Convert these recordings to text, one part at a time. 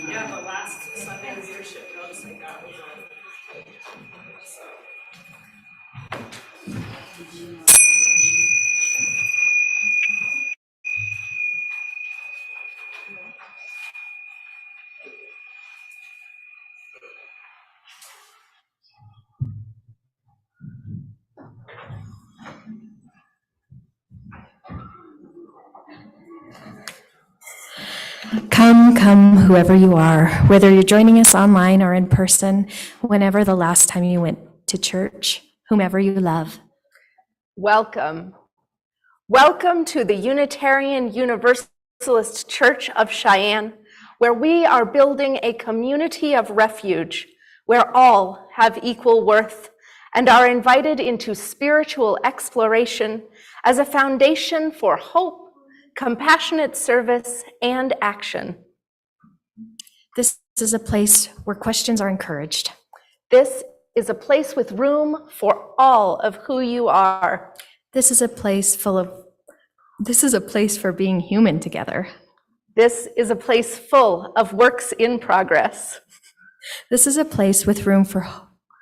Yeah, the last Sunday leadership notes I got was on. So. Come, come, whoever you are, whether you're joining us online or in person, whenever the last time you went to church, whomever you love. Welcome. Welcome to the Unitarian Universalist Church of Cheyenne, where we are building a community of refuge, where all have equal worth and are invited into spiritual exploration as a foundation for hope, compassionate service, and action. This is a place where questions are encouraged. This is a place with room for all of who you are. This is a place for being human together. This is a place full of works in progress. This is a place with room for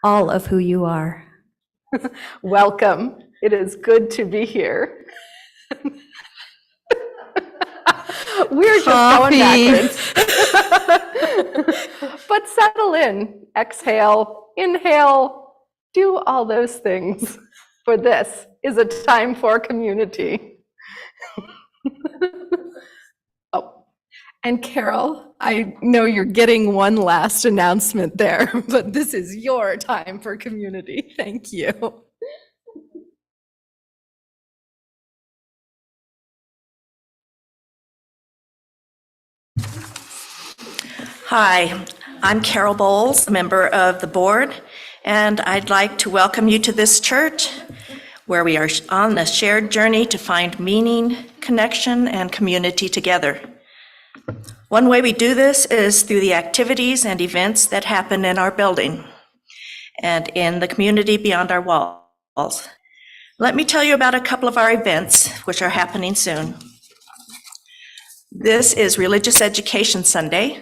all of who you are. Welcome. It is good to be here. We're just going backwards. But settle in, exhale, inhale, do all those things, for this is a time for community. Oh. And Carol, I know you're getting one last announcement there, but this is your time for community. Thank you. Hi, I'm Carol Bowles, a member of the board, and I'd like to welcome you to this church where we are on a shared journey to find meaning, connection, and community together. One way we do this is through the activities and events that happen in our building and in the community beyond our walls. Let me tell you about a couple of our events which are happening soon. This is Religious Education Sunday.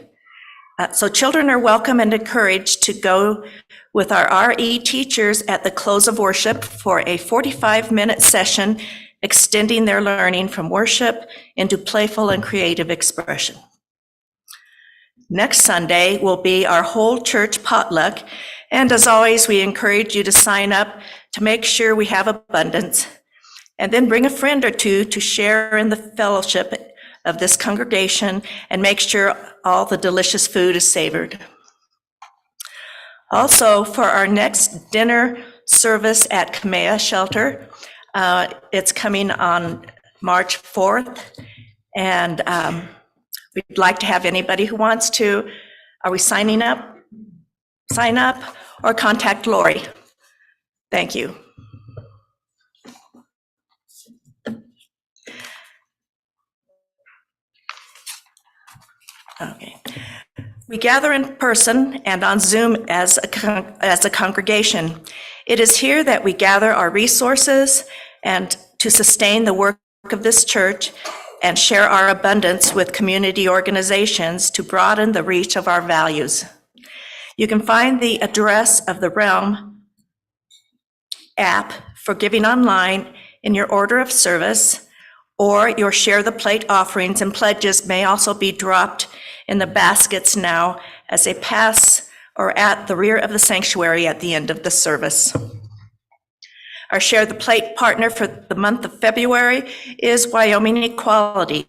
So children are welcome and encouraged to go with our RE teachers at the close of worship for a 45-minute session extending their learning from worship into playful and creative expression. Next Sunday will be our whole church potluck, and as always, we encourage you to sign up to make sure we have abundance, and then bring a friend or two to share in the fellowship of this congregation and make sure all the delicious food is savored. Also, for our next dinner service at Kamea Shelter, it's coming on March 4th, and we'd like to have anybody who wants to. Are we signing up? Sign up or contact Lori. Thank you. Okay. We gather in person and on Zoom as a congregation. It is here that we gather our resources and to sustain the work of this church and share our abundance with community organizations to broaden the reach of our values. You can find the address of the Realm app for giving online in your order of service, or your Share the Plate offerings and pledges may also be dropped in the baskets now as they pass or at the rear of the sanctuary at the end of the service. Our Share the Plate partner for the month of February is Wyoming Equality.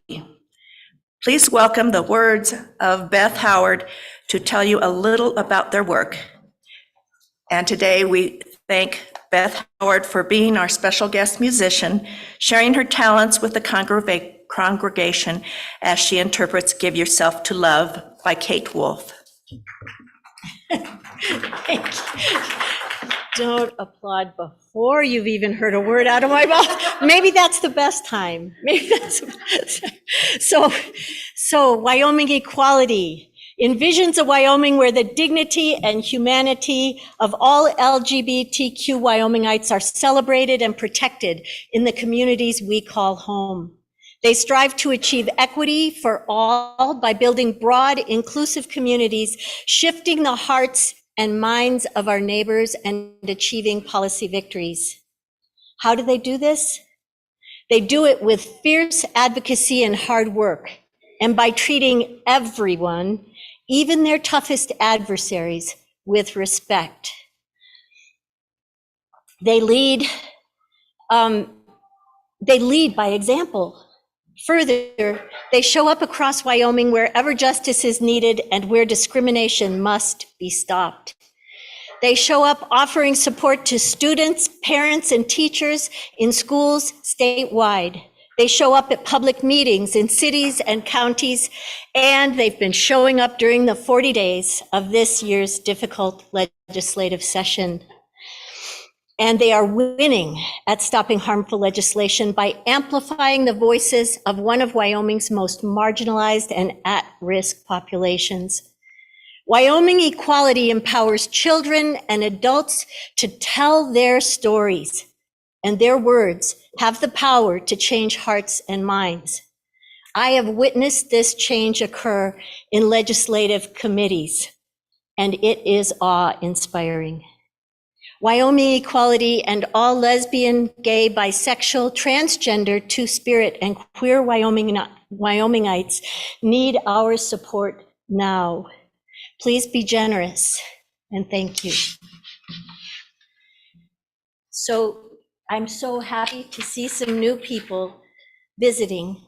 Please welcome the words of Beth Howard to tell you a little about their work. And today we thank Beth Howard for being our special guest musician, sharing her talents with the congregation as she interprets Give Yourself to Love by Kate Wolf. Thank you. Don't applaud before you've even heard a word out of my mouth. Maybe that's the best time. Maybe that's the best time. So Wyoming Equality envisions a Wyoming where the dignity and humanity of all LGBTQ Wyomingites are celebrated and protected in the communities we call home. They strive to achieve equity for all by building broad, inclusive communities, shifting the hearts and minds of our neighbors, and achieving policy victories. How do they do this? They do it with fierce advocacy and hard work, and by treating everyone, even their toughest adversaries, with respect. They lead by example. Further, they show up across Wyoming wherever justice is needed and where discrimination must be stopped. They show up offering support to students, parents, and teachers in schools statewide. They show up at public meetings in cities and counties, and they've been showing up during the 40 days of this year's difficult legislative session. And they are winning at stopping harmful legislation by amplifying the voices of one of Wyoming's most marginalized and at-risk populations. Wyoming Equality empowers children and adults to tell their stories, and their words have the power to change hearts and minds. I have witnessed this change occur in legislative committees, and it is awe-inspiring. Wyoming Equality and all lesbian, gay, bisexual, transgender, two-spirit, and queer Wyomingites need our support now. Please be generous, and thank you. So I'm so happy to see some new people visiting,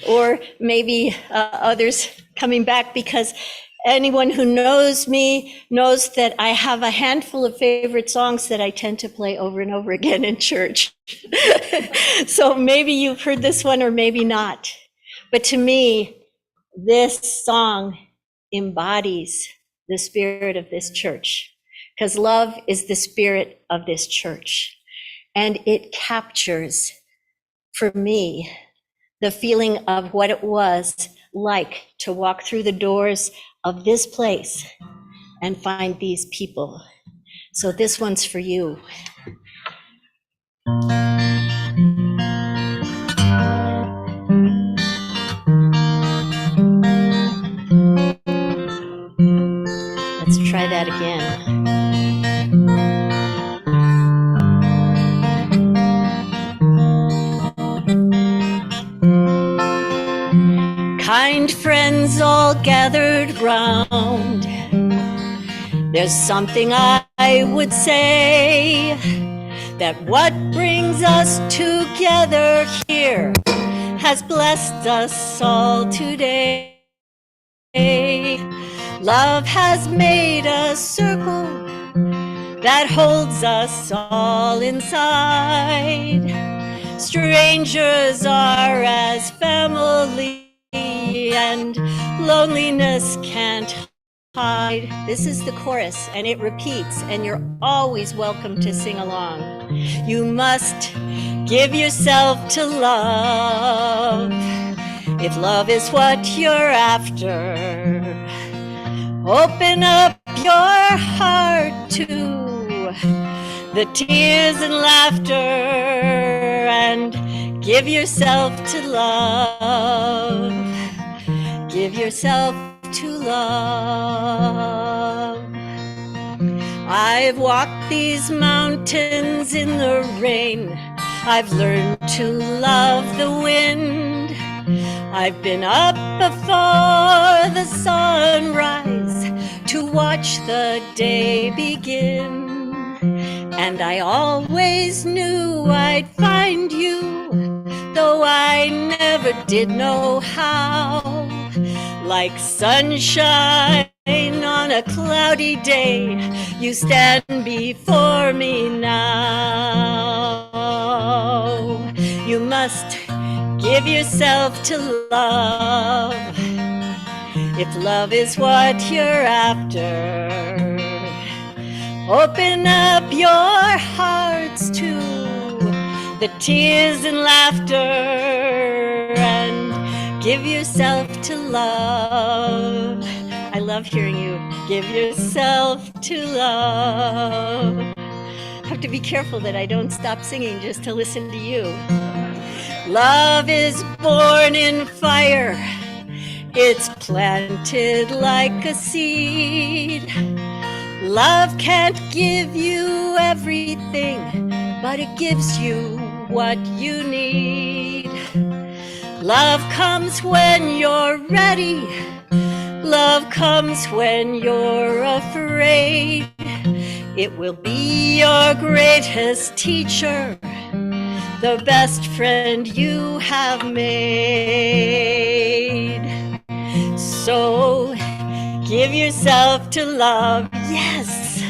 or maybe others coming back, because anyone who knows me knows that I have a handful of favorite songs that I tend to play over and over again in church. So maybe you've heard this one or maybe not. But to me, this song embodies the spirit of this church, because love is the spirit of this church. And it captures, for me, the feeling of what it was like to walk through the doors of this place and find these people. So this one's for you. Let's try that again. Kind friends all gathered round, there's something I would say, that what brings us together here has blessed us all today. Love has made a circle that holds us all inside. Strangers are as family, and loneliness can't hide. This is the chorus, and it repeats, and you're always welcome to sing along. You must give yourself to love, if love is what you're after. Open up your heart to the tears and laughter, and give yourself to love. Give yourself to love. I've walked these mountains in the rain. I've learned to love the wind. I've been up before the sunrise to watch the day begin. And I always knew I'd find you, though I never did know how. Like sunshine on a cloudy day, you stand before me now. You must give yourself to love, if love is what you're after. Open up your hearts to the tears and laughter, and give yourself to love. I love hearing you. Give yourself to love. I have to be careful that I don't stop singing just to listen to you. Love is born in fire. It's planted like a seed. Love can't give you everything, but it gives you what you need. Love comes when you're ready. Love comes when you're afraid. It will be your greatest teacher, the best friend you have made. So give yourself to love, yes,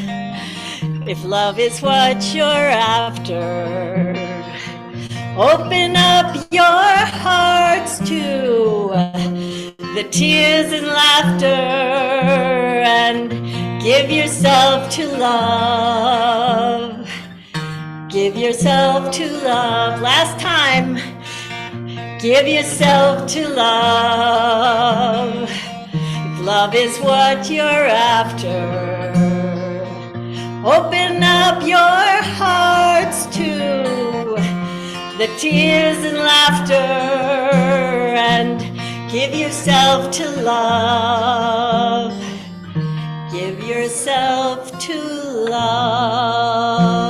if love is what you're after. Open up your hearts to the tears and laughter, and give yourself to love. Give yourself to love. Last time. Give yourself to love. If love is what you're after. Open up your hearts to the tears and laughter, and give yourself to love. Give yourself to love.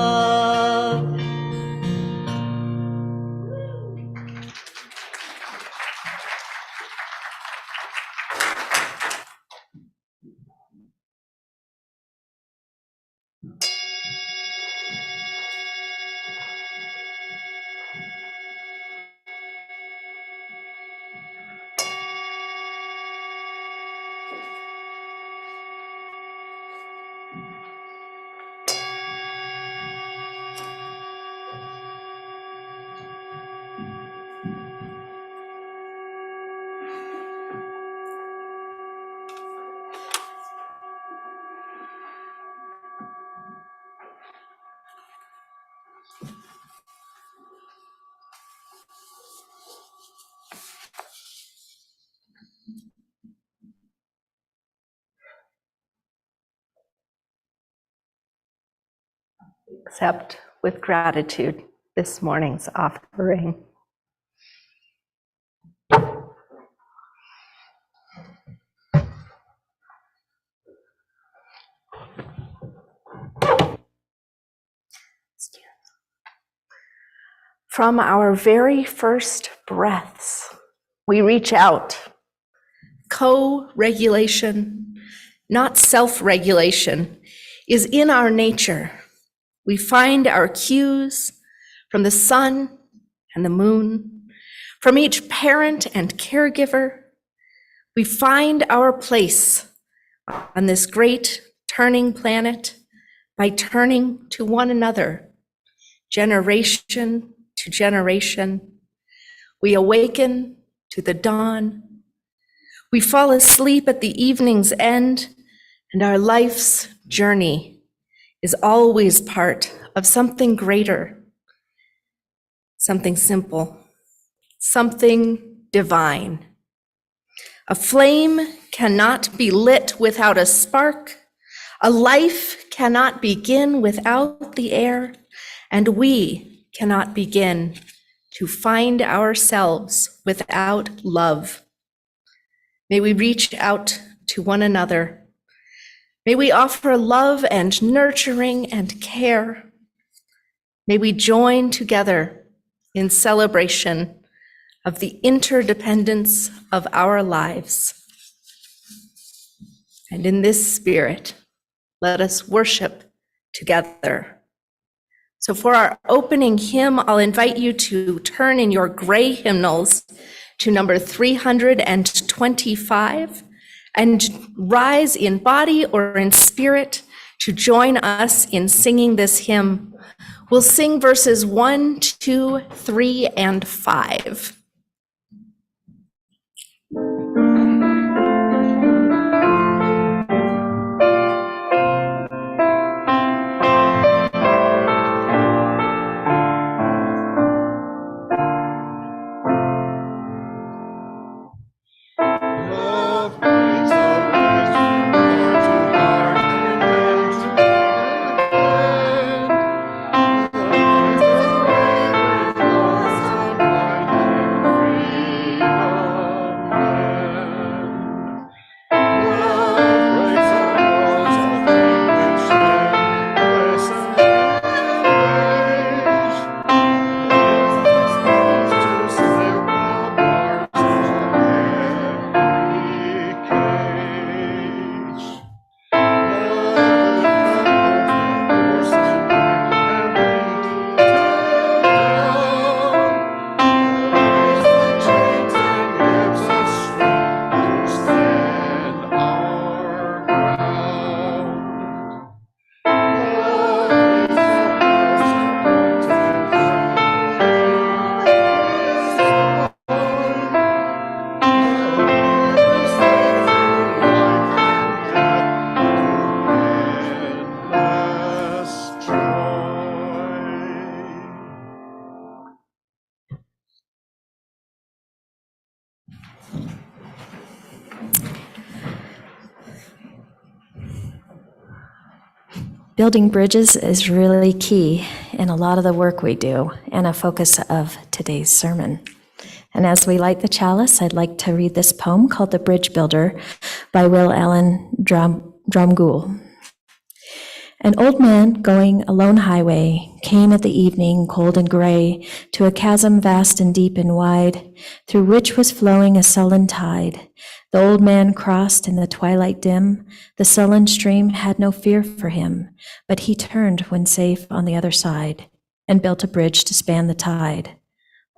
Accept with gratitude this morning's offering. From our very first breaths, we reach out. Co-regulation, not self-regulation, is in our nature. We find our cues from the sun and the moon, from each parent and caregiver. We find our place on this great turning planet by turning to one another, generation to generation. We awaken to the dawn. We fall asleep at the evening's end, and our life's journey is always part of something greater, something simple, something divine. A flame cannot be lit without a spark. A life cannot begin without the air, and we cannot begin to find ourselves without love. May we reach out to one another. May we offer love and nurturing and care. May we join together in celebration of the interdependence of our lives. And in this spirit, let us worship together. So for our opening hymn, I'll invite you to turn in your gray hymnals to number 325 and rise in body or in spirit to join us in singing this hymn. We'll sing verses 1, 2, 3, and 5. Love Building bridges is really key in a lot of the work we do and a focus of today's sermon. And as we light the chalice, I'd like to read this poem called The Bridge Builder by Will Allen Dromgoole. An old man going a lone highway came at the evening, cold and gray, to a chasm vast and deep and wide, through which was flowing a sullen tide. The old man crossed in the twilight dim. The sullen stream had no fear for him, but he turned when safe on the other side, and built a bridge to span the tide.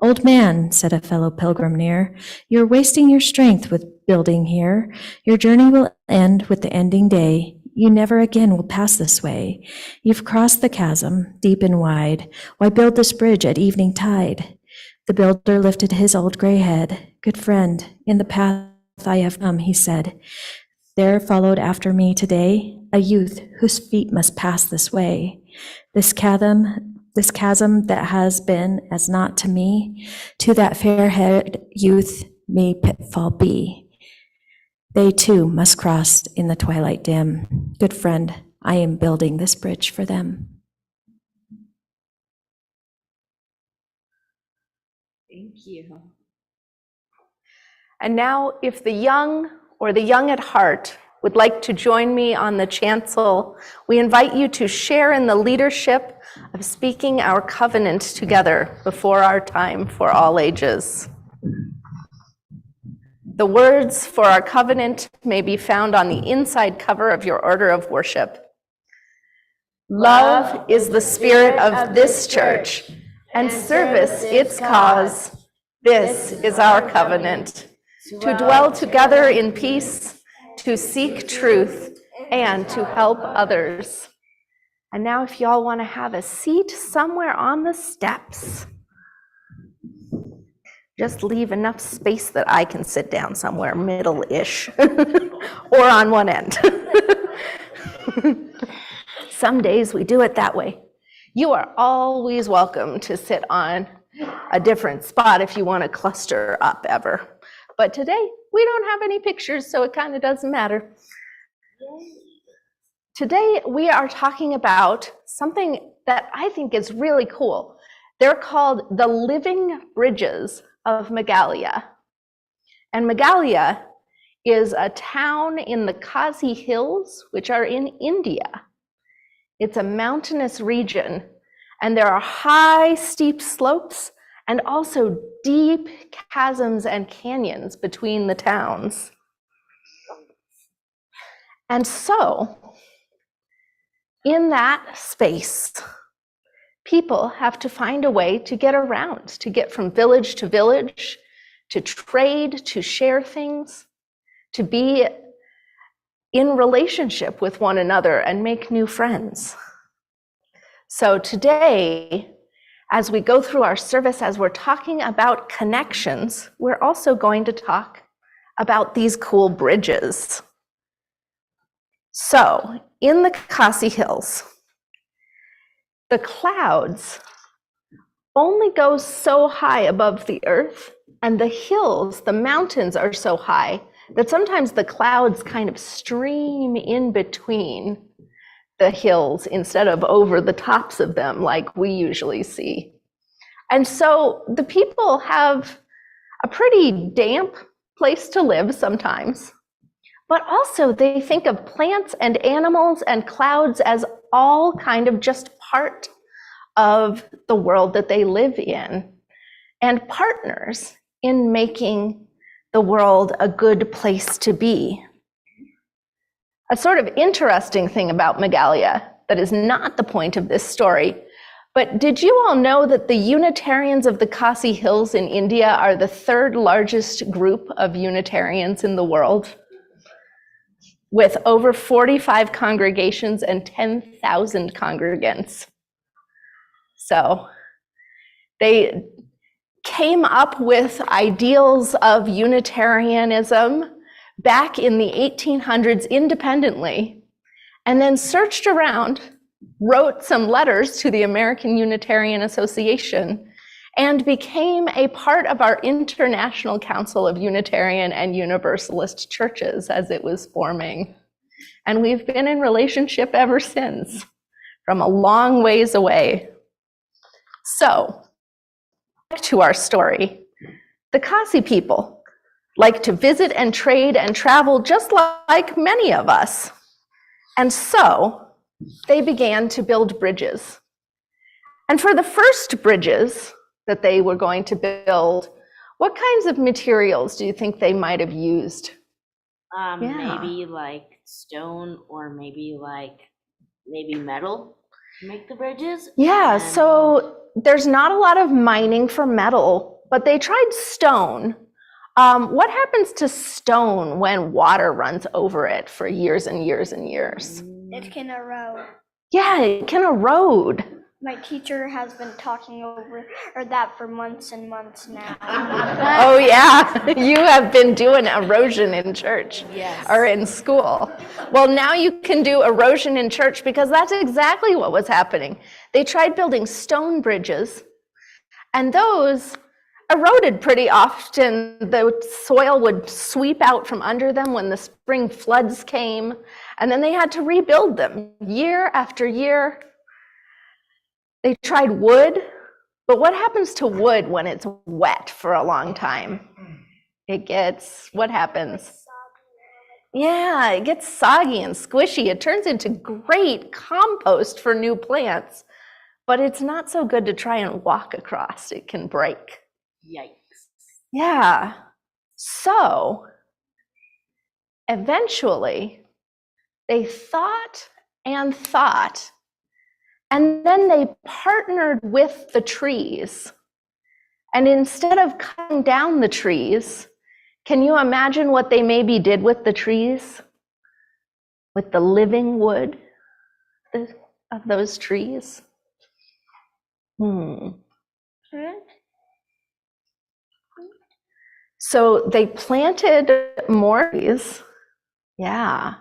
"Old man," said a fellow pilgrim near, "you're wasting your strength with building here. Your journey will end with the ending day. You never again will pass this way. You've crossed the chasm, deep and wide. Why build this bridge at evening tide?" The builder lifted his old gray head. "Good friend, in the path I have come," he said, "there followed after me today a youth whose feet must pass this way. This chasm that has been as naught to me, to that fair-haired youth may pitfall be. They too must cross in the twilight dim. Good friend, I am building this bridge for them." Thank you. And now, if the young or the young at heart would like to join me on the chancel, we invite you to share in the leadership of speaking our covenant together before our time for all ages. The words for our covenant may be found on the inside cover of your order of worship. Love is the spirit of this church, and service its cause. This is our covenant, to dwell together in peace, to seek truth, and to help others. And now if y'all want to have a seat somewhere on the steps, just leave enough space that I can sit down somewhere middle-ish or on one end. Some days we do it that way. You are always welcome to sit on a different spot if you want to cluster up ever. But today we don't have any pictures, so it kind of doesn't matter. Today we are talking about something that I think is really cool. They're called the Living Bridges of Meghalaya. And Meghalaya is a town in the Khasi Hills, which are in India. It's a mountainous region, and there are high, steep slopes and also deep chasms and canyons between the towns. And so, in that space, people have to find a way to get around, to get from village to village, to trade, to share things, to be in relationship with one another and make new friends. So today, as we go through our service, as we're talking about connections, we're also going to talk about these cool bridges. So, in the Khasi Hills, the clouds only go so high above the earth, and the hills, the mountains, are so high that sometimes the clouds kind of stream in between the hills instead of over the tops of them like we usually see. And so the people have a pretty damp place to live sometimes, but also they think of plants and animals and clouds as all kind of just part of the world that they live in, and partners in making the world a good place to be. A sort of interesting thing about Meghalaya that is not the point of this story, but did you all know that the Unitarians of the Khasi Hills in India are the third largest group of Unitarians in the world, with over 45 congregations and 10,000 congregants? So they came up with ideals of Unitarianism back in the 1800s independently, and then searched around, wrote some letters to the American Unitarian Association, and became a part of our International Council of Unitarian and Universalist Churches as it was forming. And we've been in relationship ever since. from a long ways away. So, back to our story. The Kasi people like to visit and trade and travel just like many of us. And so, they began to build bridges. And for the first bridges that they were going to build, what kinds of materials do you think they might have used? Yeah. Maybe like stone or maybe metal to make the bridges. Yeah, And- so there's not a lot of mining for metal, but they tried stone. What happens to stone when water runs over it for years and years and years? It can erode. Yeah, it can erode. My teacher has been talking over that for months and months now. Oh yeah, you have been doing erosion in church. Yes. Or in school. Well, now you can do erosion in church because that's exactly what was happening. They tried building stone bridges, and those eroded pretty often. The soil would sweep out from under them when the spring floods came, and then they had to rebuild them year after year. They tried wood, but what happens to wood when it's wet for a long time? What happens? Yeah, it gets soggy and squishy. It turns into great compost for new plants, but it's not so good to try and walk across. It can break. Yikes. Yeah. So eventually they thought, and then they partnered with the trees. And instead of cutting down the trees, can you imagine what they maybe did with the trees? With the living wood of those trees? So they planted more trees. Yeah.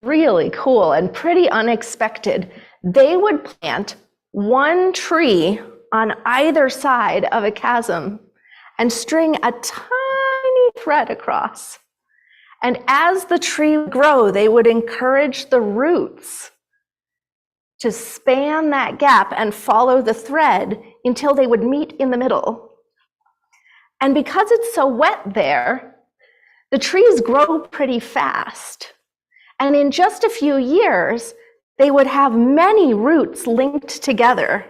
Really cool and pretty unexpected. They would plant one tree on either side of a chasm and string a tiny thread across. And as the tree would grow, they would encourage the roots to span that gap and follow the thread until they would meet in the middle. And because it's so wet there, the trees grow pretty fast. And in just a few years, they would have many roots linked together.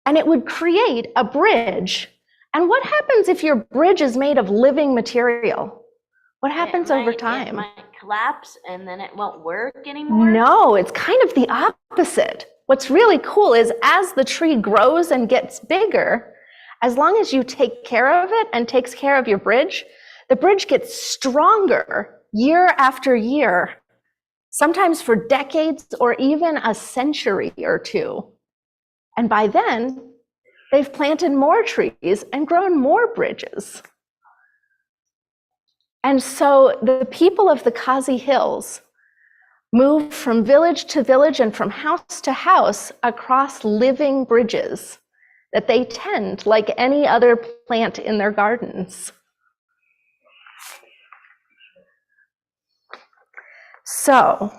And it would create a bridge. And what happens if your bridge is made of living material? What happens over time? It might collapse and then it won't work anymore. No, it's kind of the opposite. What's really cool is as the tree grows and gets bigger, as long as you take care of it and takes care of your bridge, the bridge gets stronger year after year, sometimes for decades or even a century or two. And by then, they've planted more trees and grown more bridges. And so the people of the Kasi Hills moved from village to village and from house to house across living bridges that they tend like any other plant in their gardens. So,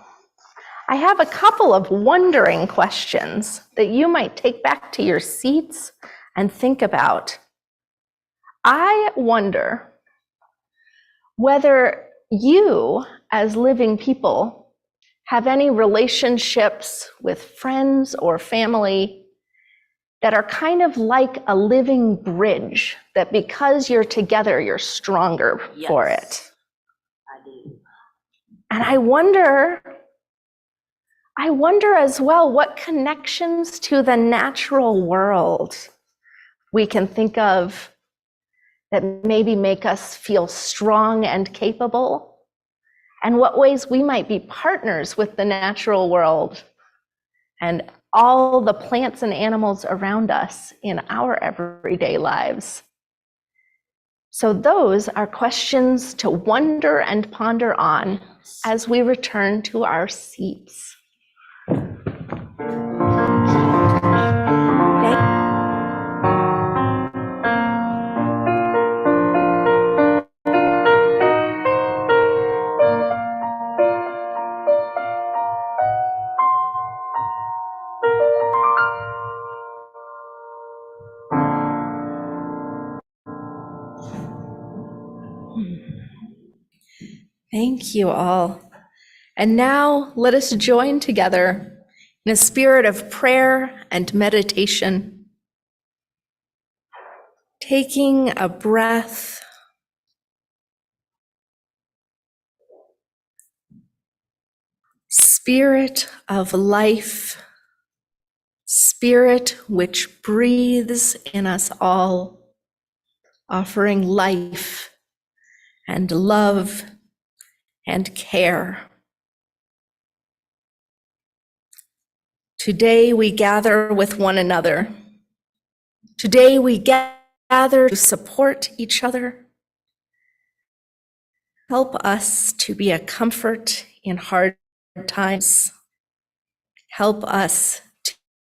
I have a couple of wondering questions that you might take back to your seats and think about. I wonder whether you, as living people, have any relationships with friends or family that are kind of like a living bridge, that because you're together, you're stronger for it. I do. And I wonder as well what connections to the natural world we can think of that maybe make us feel strong and capable, and what ways we might be partners with the natural world and all the plants and animals around us in our everyday lives. So those are questions to wonder and ponder on as we return to our seats. Thank you all. And now let us join together in a spirit of prayer and meditation, taking a breath, Spirit of life, Spirit which breathes in us all, offering life and love and care. Today we gather with one another. Today we gather to support each other. Help us to be a comfort in hard times. Help us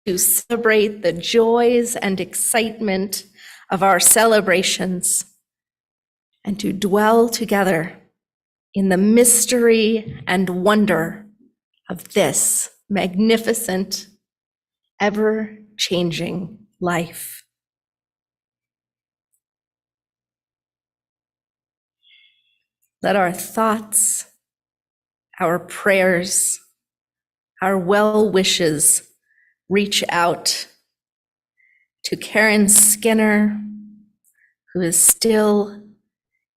to celebrate the joys and excitement of our celebrations and to dwell together in the mystery and wonder of this magnificent, ever-changing life. Let our thoughts, our prayers, our well wishes reach out to Karen Skinner, who is still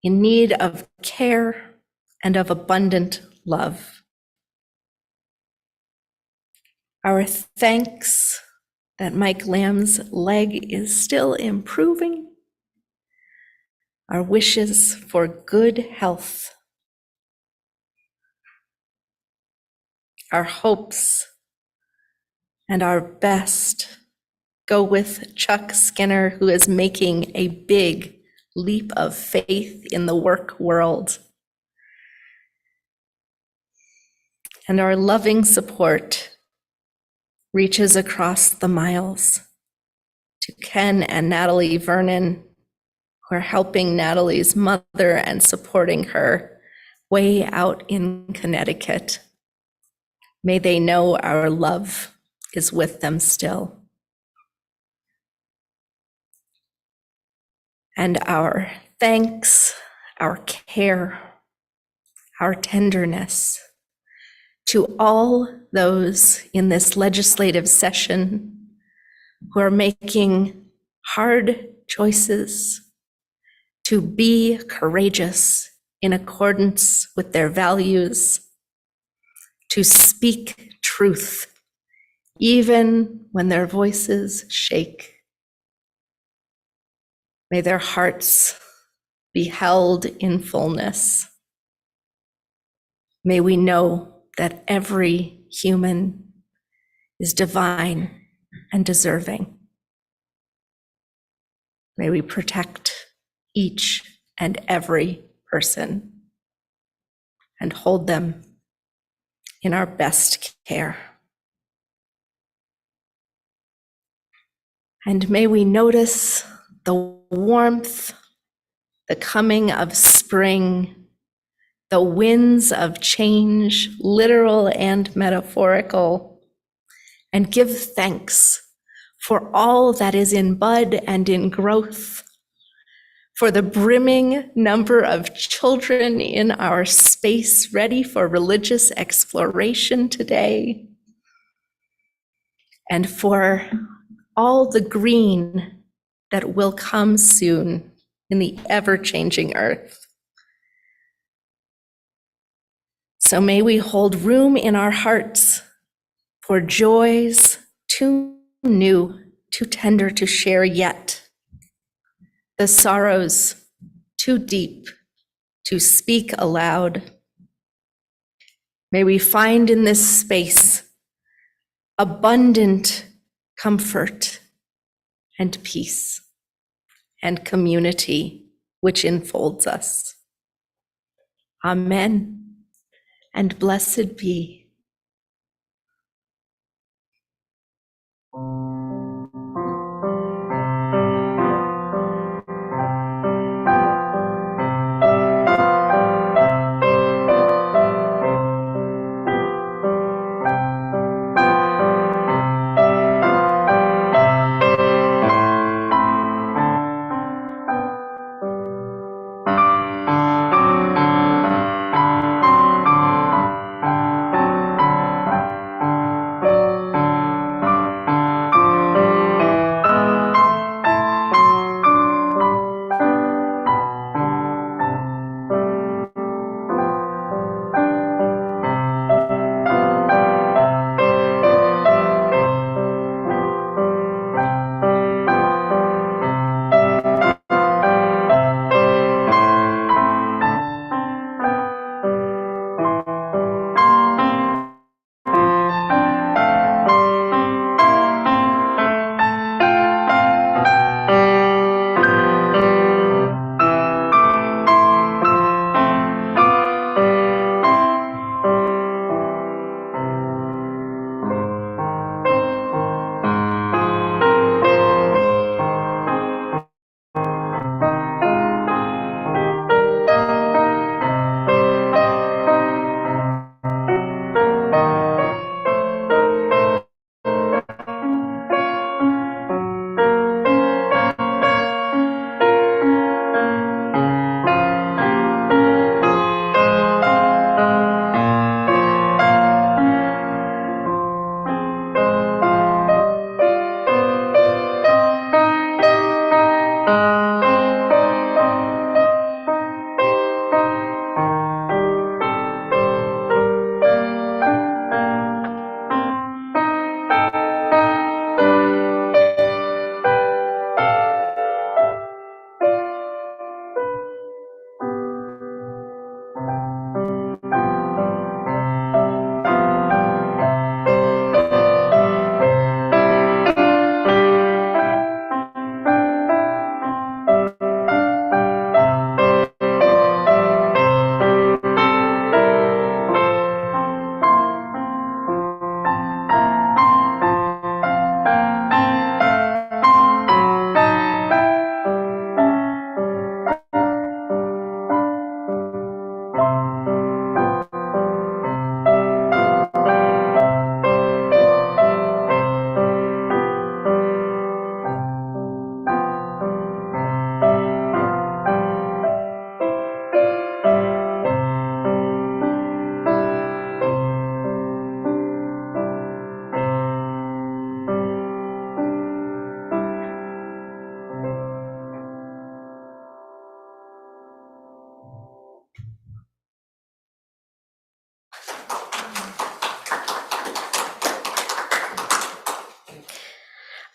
in need of care and of abundant love. Our thanks that Mike Lamb's leg is still improving. Our wishes for good health. Our hopes and our best go with Chuck Skinner, who is making a big leap of faith in the work world. And our loving support reaches across the miles to Ken and Natalie Vernon, who are helping Natalie's mother and supporting her way out in Connecticut. May they know our love is with them still. And our thanks, our care, our tenderness to all those in this legislative session who are making hard choices to be courageous in accordance with their values, to speak truth, even when their voices shake. May their hearts be held in fullness. May we know that every human is divine and deserving. May we protect each and every person and hold them in our best care. And may we notice the warmth, the coming of spring, the winds of change, literal and metaphorical, and give thanks for all that is in bud and in growth, for the brimming number of children in our space ready for religious exploration today, and for all the green that will come soon in the ever-changing earth. So may we hold room in our hearts for joys too new, too tender to share yet, the sorrows too deep to speak aloud. May we find in this space abundant comfort and peace and community which enfolds us. Amen. And blessed be.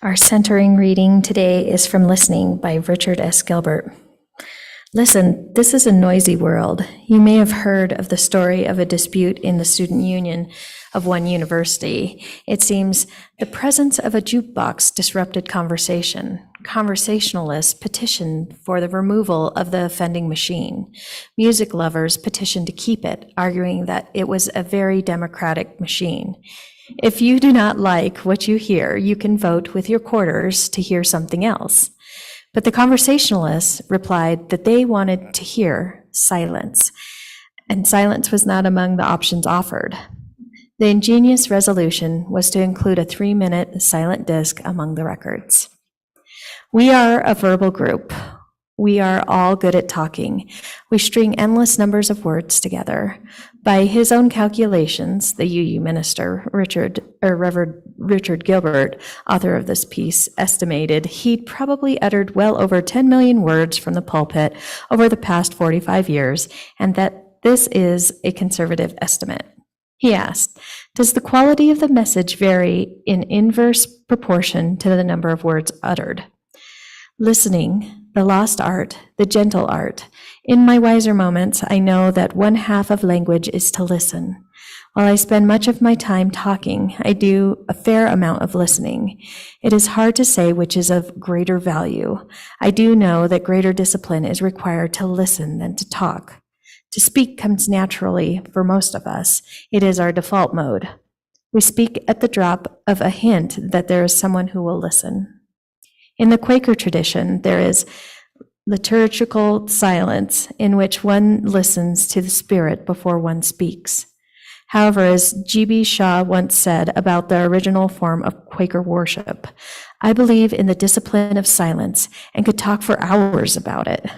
Our centering reading today is from Listening by Richard S. Gilbert. Listen, this is a noisy world. You may have heard of the story of a dispute in the student union of one university. It seems the presence of a jukebox disrupted conversation. Conversationalists petitioned for the removal of the offending machine. Music lovers petitioned to keep it, arguing that it was a very democratic machine. If you do not like what you hear, you can vote with your quarters to hear something else. But the conversationalists replied that they wanted to hear silence, and silence was not among the options offered. The ingenious resolution was to include a 3-minute silent disc among the records. We are a verbal group. We are all good at talking. We string endless numbers of words together. By his own calculations, the UU minister, Reverend Richard Gilbert, author of this piece, estimated he'd probably uttered well over 10 million words from the pulpit over the past 45 years, and that this is a conservative estimate. He asked, does the quality of the message vary in inverse proportion to the number of words uttered? Listening, the lost art, the gentle art. In my wiser moments, I know that one half of language is to listen. While I spend much of my time talking, I do a fair amount of listening. It is hard to say which is of greater value. I do know that greater discipline is required to listen than to talk. To speak comes naturally for most of us. It is our default mode. We speak at the drop of a hint that there is someone who will listen. In the Quaker tradition, there is liturgical silence in which one listens to the Spirit before one speaks. However, as G.B. Shaw once said about the original form of Quaker worship, I believe in the discipline of silence and could talk for hours about it.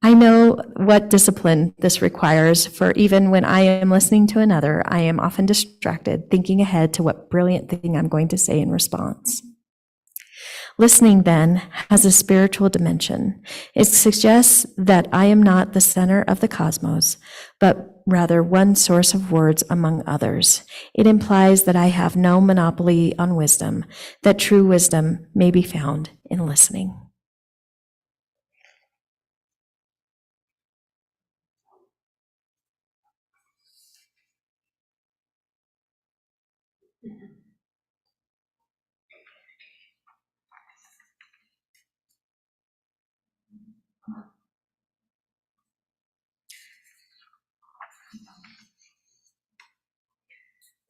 I know what discipline this requires, for even when I am listening to another, I am often distracted, thinking ahead to what brilliant thing I'm going to say in response. Listening, then, has a spiritual dimension. It suggests that I am not the center of the cosmos, but rather one source of words among others. It implies that I have no monopoly on wisdom, that true wisdom may be found in listening.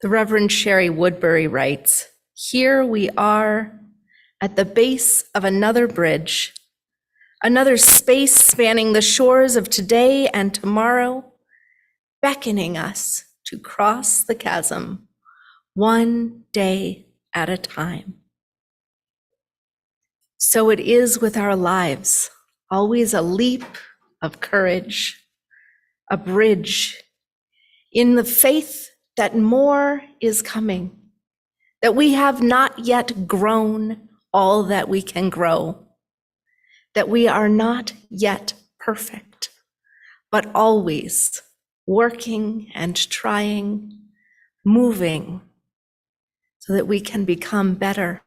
The Reverend Sherry Woodbury writes, here we are at the base of another bridge, another space spanning the shores of today and tomorrow, beckoning us to cross the chasm, one day at a time. So it is with our lives, always a leap of courage, a bridge in the faith that more is coming, that we have not yet grown all that we can grow, that we are not yet perfect, but always working and trying, moving, so that we can become better,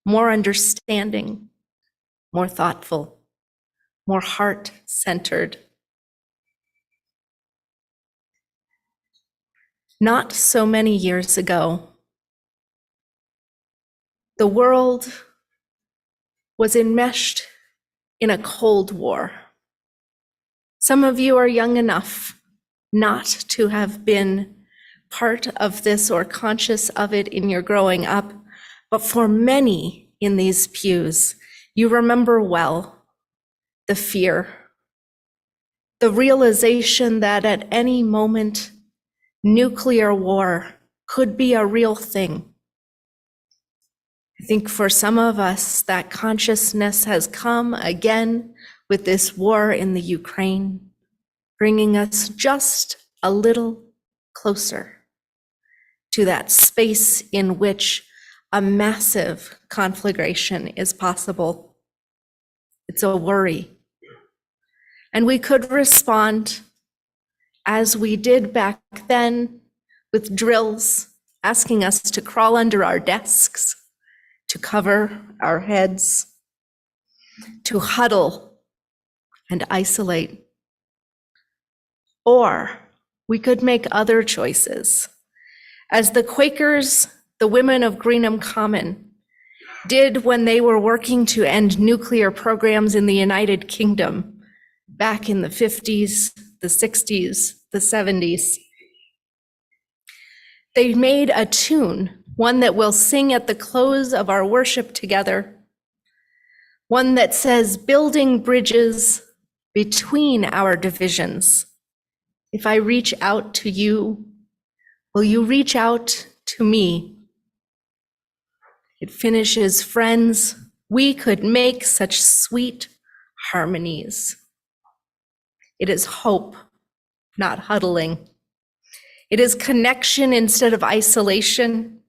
more understanding, more thoughtful, more heart-centered. Not so many years ago, the world was enmeshed in a Cold War. Some of you are young enough not to have been part of this or conscious of it in your growing up, but for many in these pews, you remember well the fear, the realization that at any moment, nuclear war could be a real thing. I think for some of us, that consciousness has come again with this war in the Ukraine, bringing us just a little closer to that space in which a massive conflagration is possible. It's a worry. And we could respond as we did back then with drills asking us to crawl under our desks, to cover our heads, to huddle and isolate. Or we could make other choices, as the Quakers, the women of Greenham Common, did when they were working to end nuclear programs in the United Kingdom back in the 50s, the 60s, the 70s. They made a tune, one that we'll sing at the close of our worship together, one that says, building bridges between our divisions. If I reach out to you, will you reach out to me? It finishes, friends, we could make such sweet harmonies. It is hope, not huddling. It is connection instead of isolation.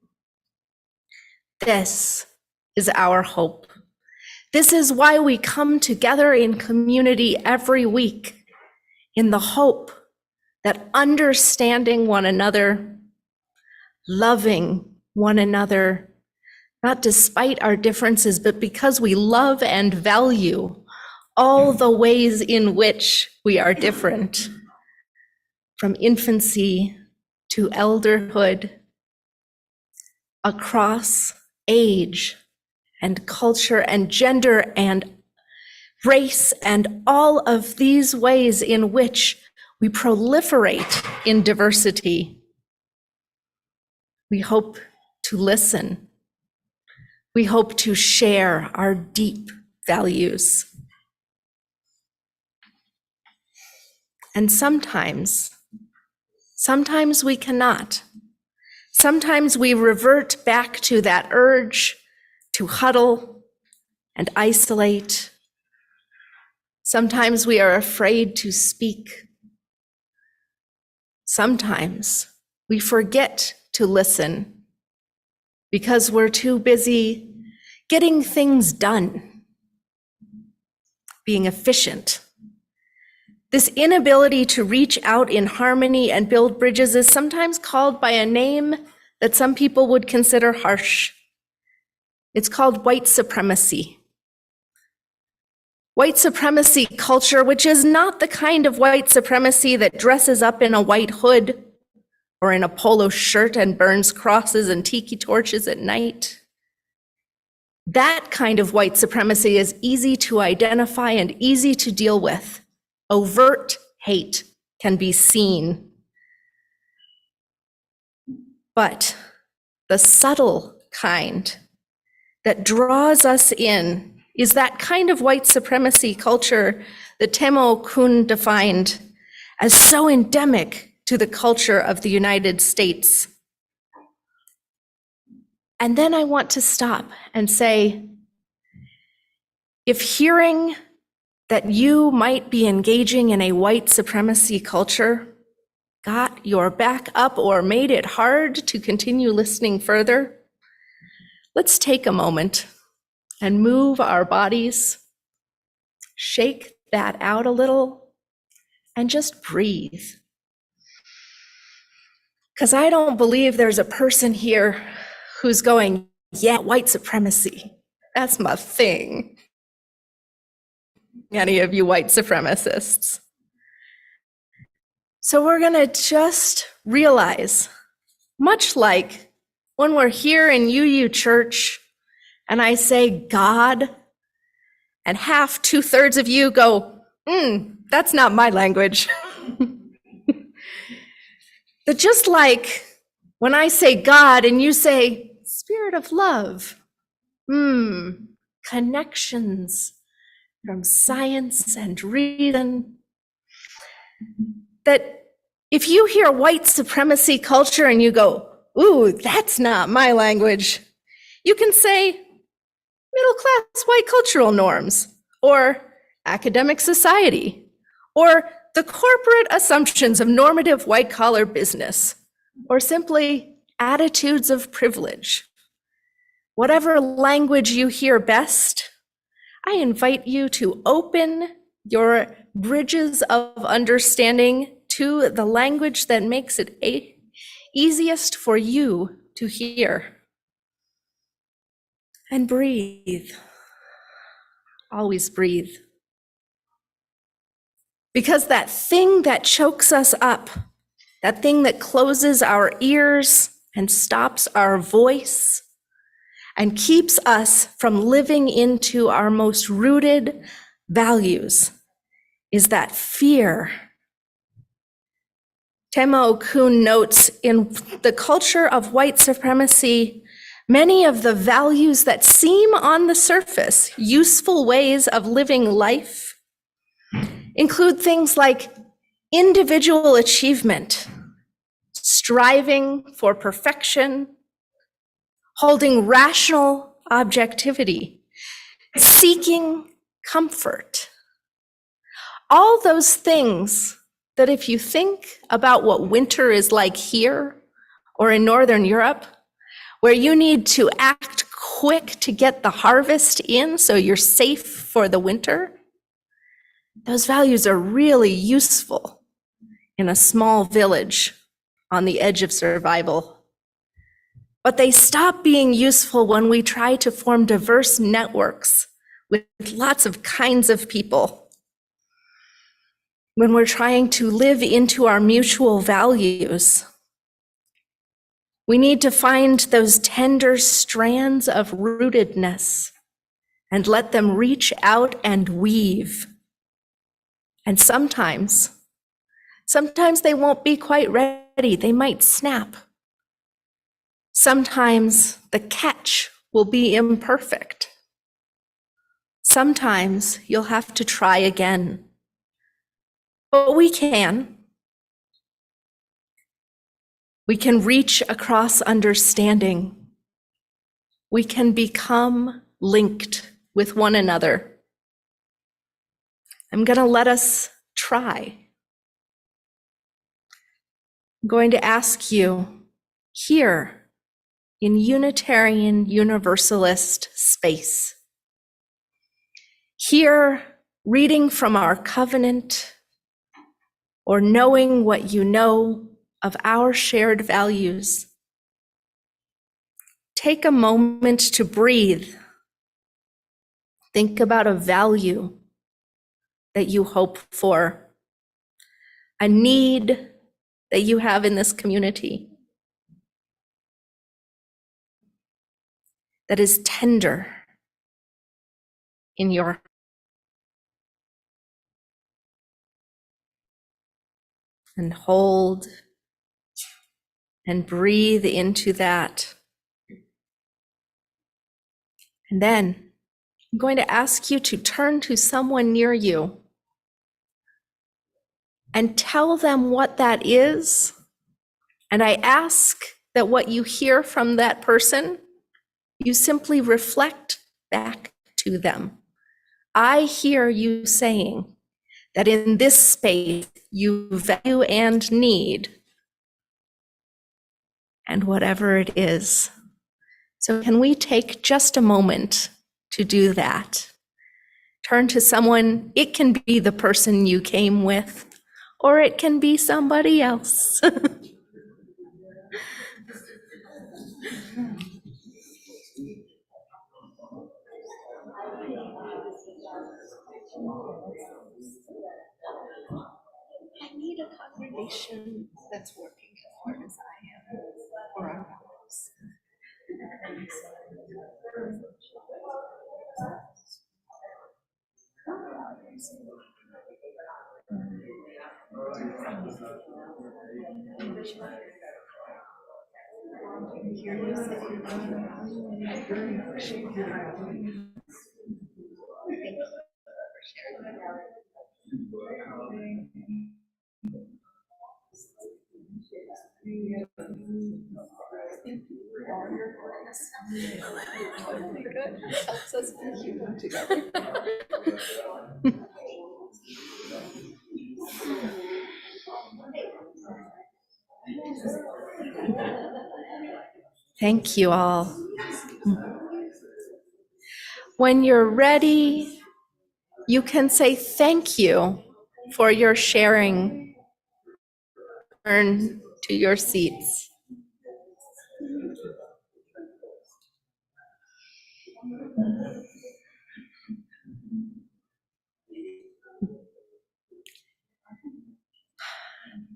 This is our hope. This is why we come together in community every week, in the hope that understanding one another, loving one another, not despite our differences, but because we love and value all the ways in which we are different, from infancy to elderhood, across age and culture and gender and race, and all of these ways in which we proliferate in diversity. We hope to listen. We hope to share our deep values. And sometimes we cannot. Sometimes we revert back to that urge to huddle and isolate. Sometimes we are afraid to speak. Sometimes we forget to listen because we're too busy getting things done, being efficient. This inability to reach out in harmony and build bridges is sometimes called by a name that some people would consider harsh. It's called white supremacy. White supremacy culture, which is not the kind of white supremacy that dresses up in a white hood or in a polo shirt and burns crosses and tiki torches at night. That kind of white supremacy is easy to identify and easy to deal with. Overt hate can be seen. But the subtle kind that draws us in is that kind of white supremacy culture that Temo Kun defined as so endemic to the culture of the United States. And then I want to stop and say, if hearing that you might be engaging in a white supremacy culture got your back up or made it hard to continue listening further, let's take a moment and move our bodies, shake that out a little, and just breathe. Because I don't believe there's a person here who's going, yeah, white supremacy, that's my thing. Any of you white supremacists. So we're gonna just realize, much like when we're here in UU Church and I say God, and half, 2/3 of you go, that's not my language. That just like when I say God and you say Spirit of love, connections from science and reason, that if you hear white supremacy culture and you go, ooh, that's not my language, you can say middle-class white cultural norms, or academic society, or the corporate assumptions of normative white-collar business, or simply attitudes of privilege. Whatever language you hear best, I invite you to open your bridges of understanding to the language that makes it easiest for you to hear. And breathe. Always breathe. Because that thing that chokes us up, that thing that closes our ears and stops our voice and keeps us from living into our most rooted values, is that fear. Tema Okun notes, in the culture of white supremacy, many of the values that seem on the surface useful ways of living life include things like individual achievement, striving for perfection, holding rational objectivity, seeking comfort. All those things that if you think about what winter is like here or in Northern Europe, where you need to act quick to get the harvest in so you're safe for the winter, those values are really useful in a small village on the edge of survival. But they stop being useful when we try to form diverse networks with lots of kinds of people. When we're trying to live into our mutual values, we need to find those tender strands of rootedness and let them reach out and weave. And sometimes they won't be quite ready. They might snap. Sometimes the catch will be imperfect. Sometimes you'll have to try again. But we can. We can reach across understanding. We can become linked with one another. I'm going to let us try. I'm going to ask you here in Unitarian Universalist space, here reading from our covenant or knowing what you know of our shared values, take a moment to breathe. Think about a value that you hope for, a need that you have in this community that is tender in your. And hold and breathe into that. And then I'm going to ask you to turn to someone near you and tell them what that is. And I ask that what you hear from that person, you simply reflect back to them. I hear you saying that in this space you value and need, and whatever it is. So can we take just a moment to do that? Turn to someone. It can be the person you came with, or it can be somebody else. I need a congregation that's working as hard as I am for our values. Helps us be human together. Thank you all. When you're ready, you can say thank you for your sharing. Turn to your seats.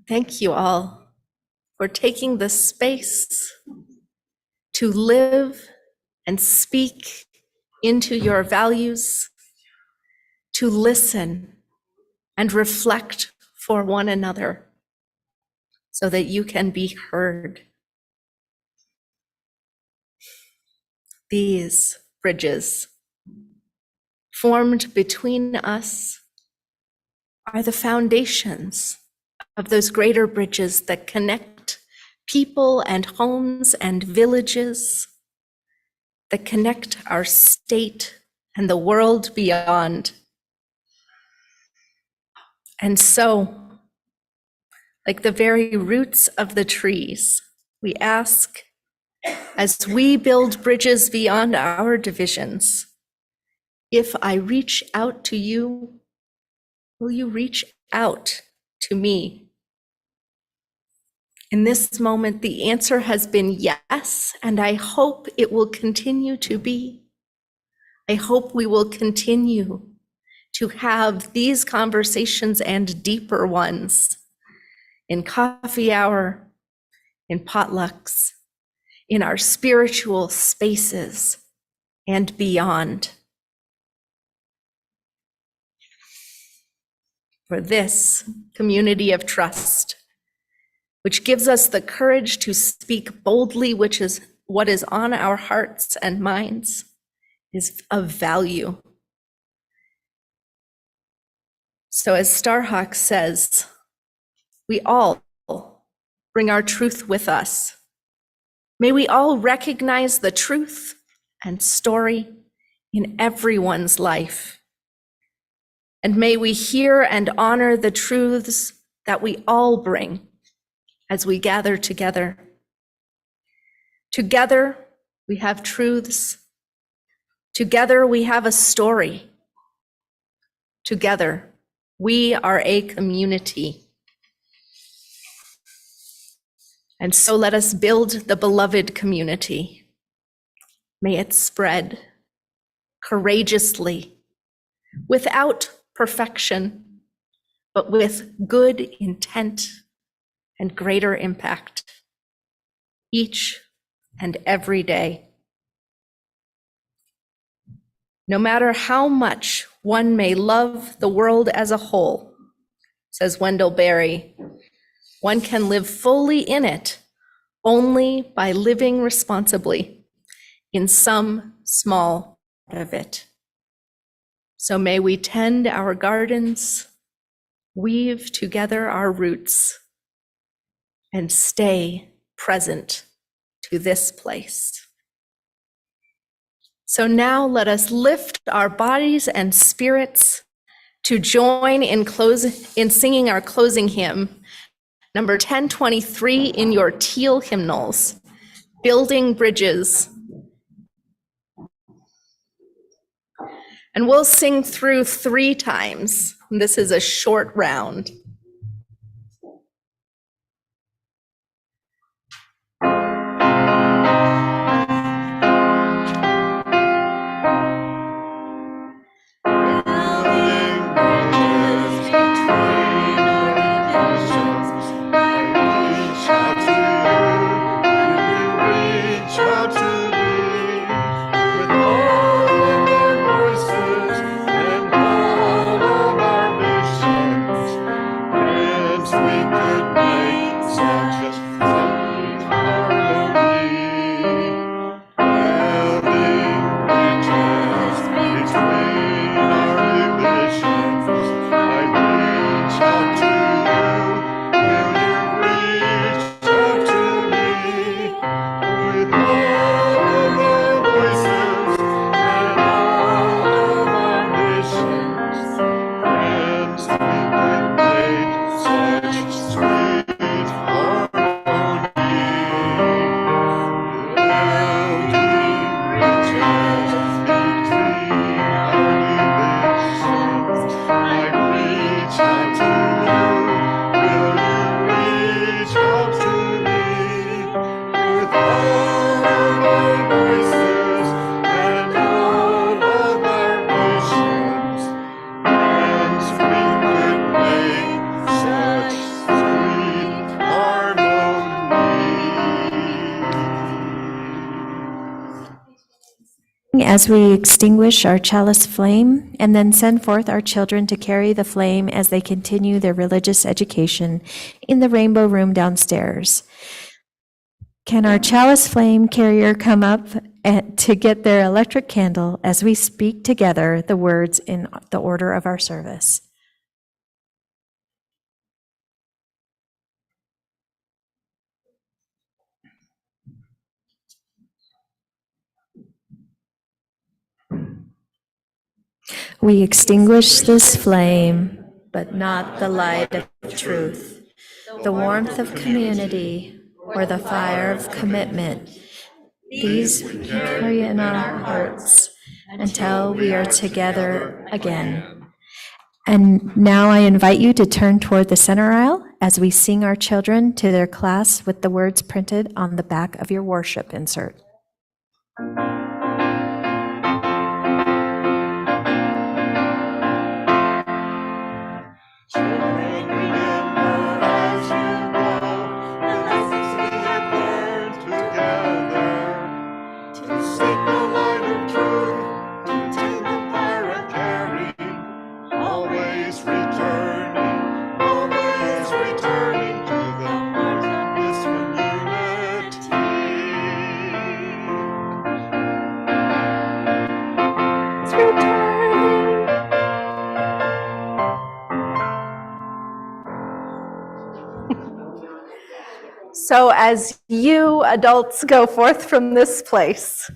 Thank you all for taking the space to live and speak into your values, to listen and reflect for one another so that you can be heard. These bridges formed between us are the foundations of those greater bridges that connect people and homes and villages, that connect our state and the world beyond. And so, like the very roots of the trees, we ask, as we build bridges beyond our divisions, if I reach out to you, will you reach out to me? In this moment, the answer has been yes, and I hope it will continue to be. I hope we will continue to have these conversations and deeper ones in coffee hour, in potlucks, in our spiritual spaces, and beyond. For this community of trust, which gives us the courage to speak boldly, which is what is on our hearts and minds, is of value. So as Starhawk says, we all bring our truth with us. May we all recognize the truth and story in everyone's life. And may we hear and honor the truths that we all bring as we gather together. Together, we have truths. Together, we have a story. Together, we are a community. And so let us build the beloved community. May it spread courageously, without perfection, but with good intent and greater impact, each and every day. No matter how much one may love the world as a whole, says Wendell Berry, one can live fully in it only by living responsibly in some small part of it. So may we tend our gardens, weave together our roots, and stay present to this place. So now let us lift our bodies and spirits to join in singing our closing hymn, number 1023 in your teal hymnals, Building Bridges. And we'll sing through 3 times. This is a short round. as we extinguish our chalice flame and then send forth our children to carry the flame as they continue their religious education in the Rainbow Room downstairs. Can our chalice flame carrier come up to get their electric candle as we speak together the words in the order of our service? We extinguish this flame, but not the light of truth, the warmth of community, or the fire of commitment. These we carry in our hearts until we are together again. And now I invite you to turn toward the center aisle as we sing our children to their class with the words printed on the back of your worship insert. So as you adults go forth from this place,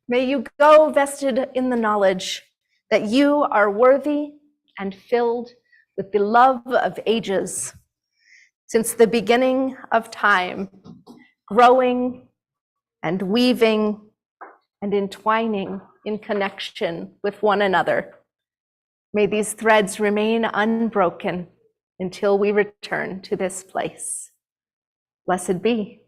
may you go vested in the knowledge that you are worthy and filled with the love of ages, since the beginning of time, growing and weaving and entwining in connection with one another. May these threads remain unbroken until we return to this place. Blessed be.